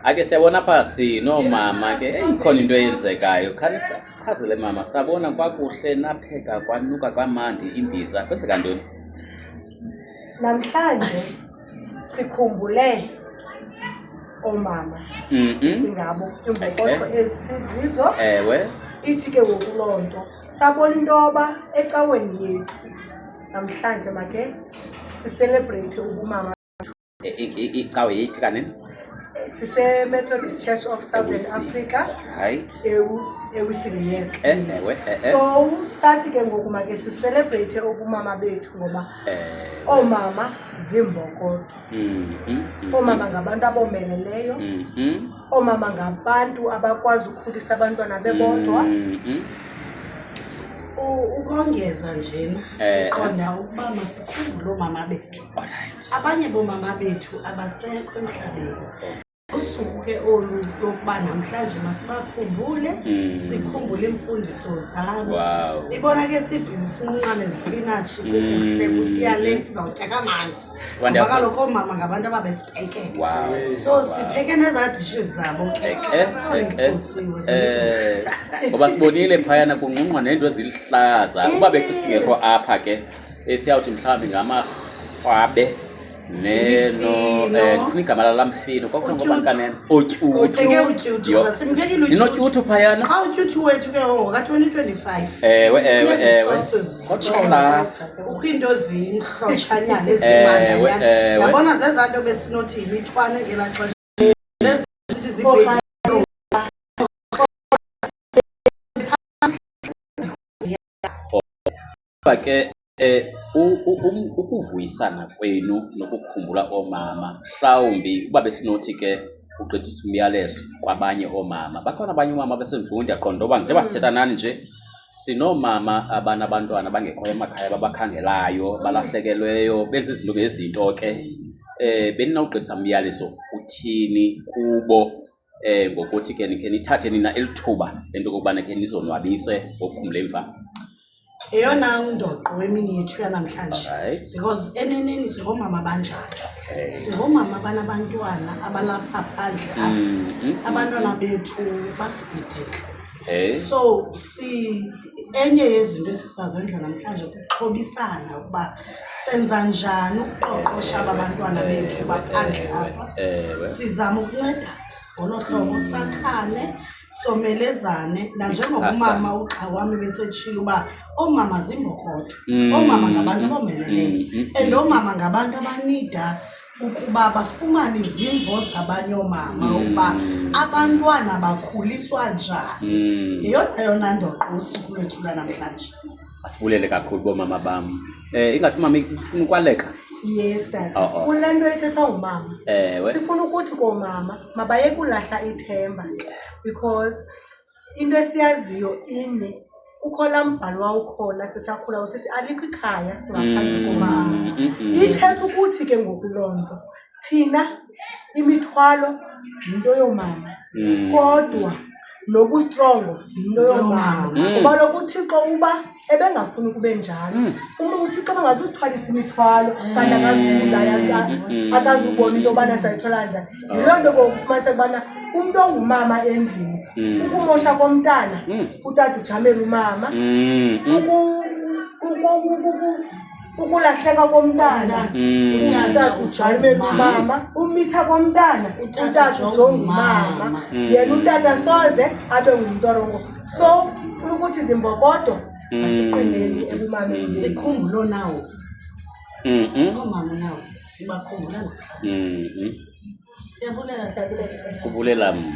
Ake siyabona apha sinomama ke ikhona into eyenzekayo. Khani sichazele mama, sabona kwakuhle napheka kwanuka kamandi imbiza. Kwenzeka ntoni? Namhlanje sikhumbule omama singabo imbokodo ezisizizo. Ewe. Ithi ke ngoku loo nto sabona into yoba ecaweni yethu namhlanje make sicelebrate ubumama. Icawe yeyiphi kanini? Sise-Methodist Church of Southern Africa. Right. Ewusini yes. Ewe. So sathi ke ngoku make sicelebrate ubumama bethu ngoba omama zimbokodo. Omama ngabantu abomeleleyo. Omama ngabantu abakwazi ukukhulisa abantwana bebodwa. Ukongeza njena siqonda ukuba masikhumbule omama bethu. Abanye bomama bethu abasekho emhlabeni. Usuku ke olu lokuba namhlanje masibakhumbule, sikhumbule imfundiso zabo. Ibona ke sibhizi sinqunqa nezipinatshi kuhle kusiyale sizawutya kamandi. Ngoba kaloku omama ngabantu ababesiphekela. So sipheke neza dishes zabo ke. Ngoba sibonile phayana kunqunqa nento ezilihlaza. Kuba bekusingekho apha ke esiyawuthi mhlawumbi ngamarhwabe neno kufuna igama lalamfino kwakuthwa ngoba kanene otyuthu simphekile inotyuthu phayana utyuthu wethu ke ngoka-2025 ewe kotshola kukho into zimhlotshanyana ezimandanyana ndiyabona zezaa nto besinothi yimithwane ngelaa xesha zithi zibhebi ke ukuvuyisana kwenu nokukhumbula omama mhlawumbi uba besinothi ke ugqithisa umyalezo kwabanye omama. Bakhona abanye omama besendlini ndiyaqonda uba njengoba sithetha nani nje sinomama abanabantwana bangekhoyo emakhaya babakhangelayo balahlekelweyo benza izinto ngezinto ke beninawugqithisa umyalezo uthini kubo ngokuthi ke nikhe nithathe nina elithuba lento okokubana ke nizonwabise ngokukhumbula emva. Eyona ndoqo wemini yethu yanamhlanje because eneneni singomama banjani. Singomama abanabantwana abalapha phandle apha abantwana bethu basibhidile. So enye yezinto esisazenza namhlanje kuxhobisana ukuba senza njani ukuqoqosha abantwana bethu baphandle apha. Sizama ukunceda ngolo hlobo sakhane somelezane nanjengoba umama ugxa wami besetshilo uba oomama zimbokodo. Oomama ngabantu abomeleleyo and oomama ngabantu abanida ukuba bafumane izimvo zabanye oomama ukuba abantwana bakhuliswa njani. Yeyona ndoqo usuku lwethu lwanamhlanje. Asibulele kakhulu boomama bam. Ingathi umama ifuna ukwaleka. Yes dad. Kule nto ethethwa ngumama sifuna ukuthi koomama mabayeke ulahla ithemba because into esiyaziyo inye kukho laa mbhalo wawukhona sisakhula usithi alikho ikhaya ngaphandle komama. Ithetha ukuthi ke ngoku loo nto thina imithwalo yinto yoomama kodwa nobustrongo yinto yoomama. Ngoba lokhu uThixo uba ebengafuni kube njalo. uThixo bengazusithwalisa imithwalo kanti akazubona into yobana sayithola njani. Yiloo nto kokufumanisa ukubana umntu ongumama endlini ukumosha komntana utata ujamele umama, ukulahleka komntana utata ujamele umama, umitha komntana utata ujonga umama, yena utata soze abe ngumntu orongo. So funa ukuthi izimbokodo asiqineni ebumameni. Sikhumbulo nawo omama nawo sibakhumbula namhlanje. Siyabulela. Kubulela